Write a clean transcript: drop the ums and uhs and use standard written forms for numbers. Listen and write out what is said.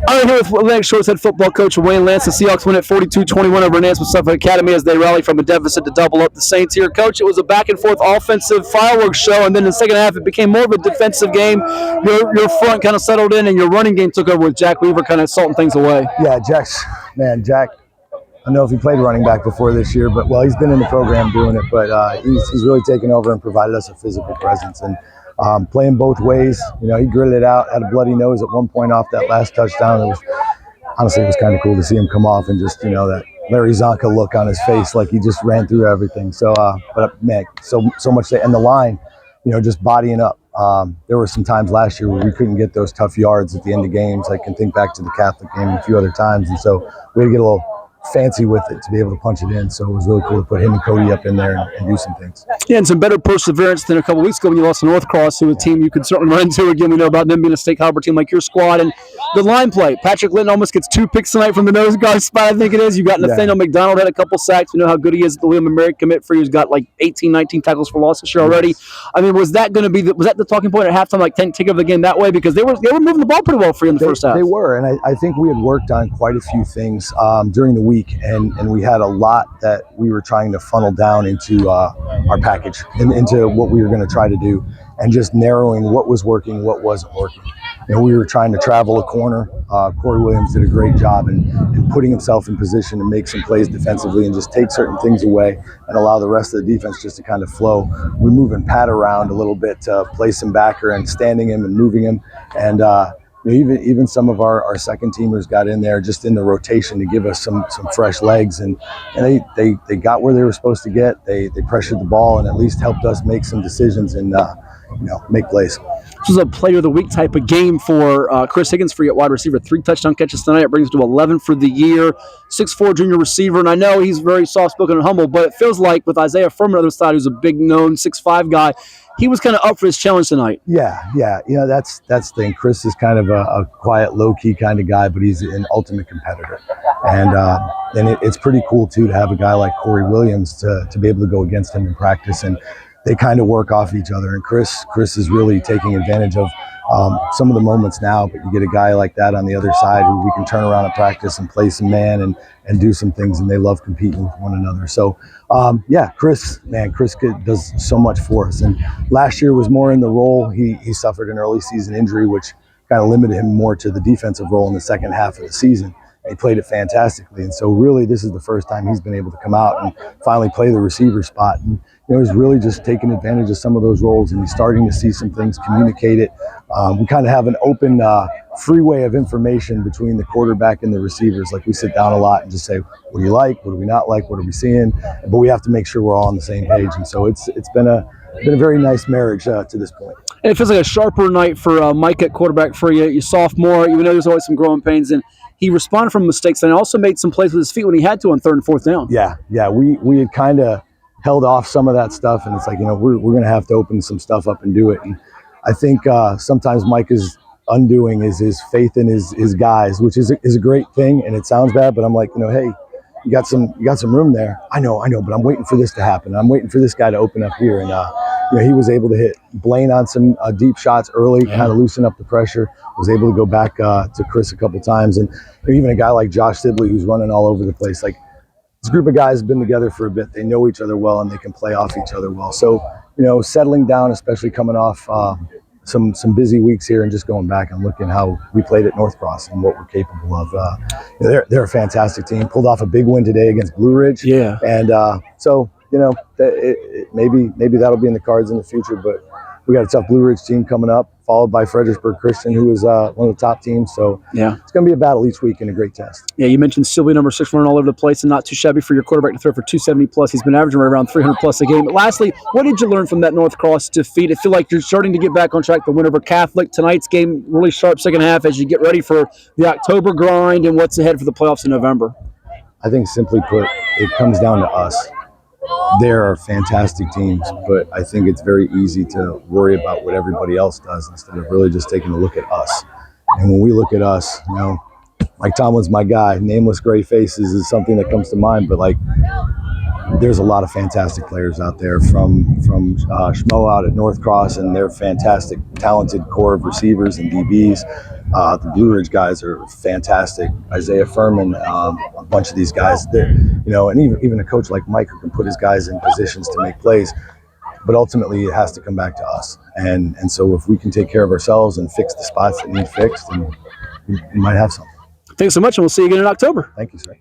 I'm here with Atlantic Shores head football coach Wayne Lance. The Seahawks win at 42-21 over Nansemond-Suffolk Academy as they rally from a deficit to double up the Saints here. Coach, it was a back-and-forth offensive fireworks show, and then in the second half it became more of a defensive game. Your front kind of settled in, and your running game took over with Jack Weaver kind of salting things away. Yeah, Jack, I don't know if he played running back before this year, but he's been in the program doing it, but he's really taken over and provided us a physical presence. And playing both ways, he gritted it out, had a bloody nose at one point off that last touchdown. It was kind of cool to see him come off and just, that Larry Zonka look on his face, like he just ran through everything. So, but man, so much, and the line, just bodying up. There were some times last year where we couldn't get those tough yards at the end of games. I can think back to the Catholic game a few other times. And so we had to get a little fancy with it to be able to punch it in. So it was really cool to put him and Cody up in there and do some things. Yeah, and some better perseverance than a couple weeks ago when you lost to North Cross, who was a team you could certainly run into. Again, we know about them being a state caliber team like your squad. And the line play, Patrick Linton almost gets 2 picks tonight from the nose guard spot, I think it is. You got Nathaniel McDonald had a couple sacks. We know how good he is at the William & Mary commit for you. He's got like 18, 19 tackles for loss this year already. I mean, was that the talking point at halftime, like take over the game that way? Because they were moving the ball pretty well for you in the first half. They were, and I think we had worked on quite a few things during the week, and we had a lot that we were trying to funnel down into our package and into what we were going to try to do, and just narrowing what was working, what wasn't working. We were trying to travel a corner. Corey Williams did a great job in putting himself in position to make some plays defensively and just take certain things away and allow the rest of the defense just to kind of flow. We're moving Pat around a little bit to play some backer and standing him and moving him. And even some of our second teamers got in there just in the rotation to give us some fresh legs, and they got where they were supposed to get. They pressured the ball and at least helped us make some decisions and make plays. This was a player of the week type of game for Chris Higgins for you at wide receiver. 3 touchdown catches tonight. It brings him to 11 for the year. 6'4" junior receiver. And I know he's very soft-spoken and humble, but it feels like with Isaiah Furman on the other side, who's a big known 6'5" guy, he was kind of up for his challenge tonight. Yeah. That's the thing. Chris is kind of a quiet, low-key kind of guy, but he's an ultimate competitor. And it's pretty cool, too, to have a guy like Corey Williams to be able to go against him in practice. And they kind of work off each other. And Chris is really taking advantage of some of the moments now, but you get a guy like that on the other side who we can turn around and practice and play some man and do some things, and they love competing with one another. So, Chris does so much for us. And last year was more in the role. He suffered an early season injury, which kind of limited him more to the defensive role in the second half of the season. He played it fantastically. And so really this is the first time he's been able to come out and finally play the receiver spot. And he's really just taking advantage of some of those roles, and he's starting to see some things, communicate it. We kind of have an open freeway of information between the quarterback and the receivers. Like, we sit down a lot and just say, what do you like? What do we not like? What are we seeing? But we have to make sure we're all on the same page. And so it's been a very nice marriage to this point. And it feels like a sharper night for Mike at quarterback for you. You sophomore, even though there's always some growing pains, and he responded from mistakes and also made some plays with his feet when he had to on 3rd and 4th down. Yeah. We had kind of held off some of that stuff, and it's like, we're going to have to open some stuff up and do it. And I think sometimes Mike is undoing is his faith in his guys, which is a great thing, and it sounds bad, but I'm like, hey, you got some room there. I know, but I'm waiting for this to happen. I'm waiting for this guy to open up here. And he was able to hit Blaine on some deep shots early, kind of loosen up the pressure. Was able to go back to Chris a couple times, and even a guy like Josh Sibley, who's running all over the place. Like, this group of guys have been together for a bit. They know each other well, and they can play off each other well. So, settling down, especially coming off some busy weeks here, and just going back and looking how we played at North Cross and what we're capable of. They're a fantastic team. Pulled off a big win today against Blue Ridge. Yeah. And so maybe that'll be in the cards in the future. But we got a tough Blue Ridge team coming up, followed by Fredericksburg Christian, who is one of the top teams. So it's going to be a battle each week and a great test. Yeah, you mentioned Sylvia, number 6, running all over the place, and not too shabby for your quarterback to throw for 270 plus. He's been averaging right around 300 plus a game. But lastly, what did you learn from that North Cross defeat? I feel like you're starting to get back on track. The win over Catholic. Tonight's game, really sharp second half as you get ready for the October grind and what's ahead for the playoffs in November. I think, simply put, it comes down to us. There are fantastic teams, but I think it's very easy to worry about what everybody else does instead of really just taking a look at us. And when we look at us, Mike Tomlin's my guy. Nameless gray faces is something that comes to mind, but there's a lot of fantastic players out there from Schmo out at North Cross, and they're fantastic, talented core of receivers and DBs. The Blue Ridge guys are fantastic. Isaiah Furman, a bunch of these guys, and even a coach like Mike who can put his guys in positions to make plays. But ultimately, it has to come back to us. And so if we can take care of ourselves and fix the spots that need fixed, then we might have something. Thanks so much, and we'll see you again in October. Thank you, sir.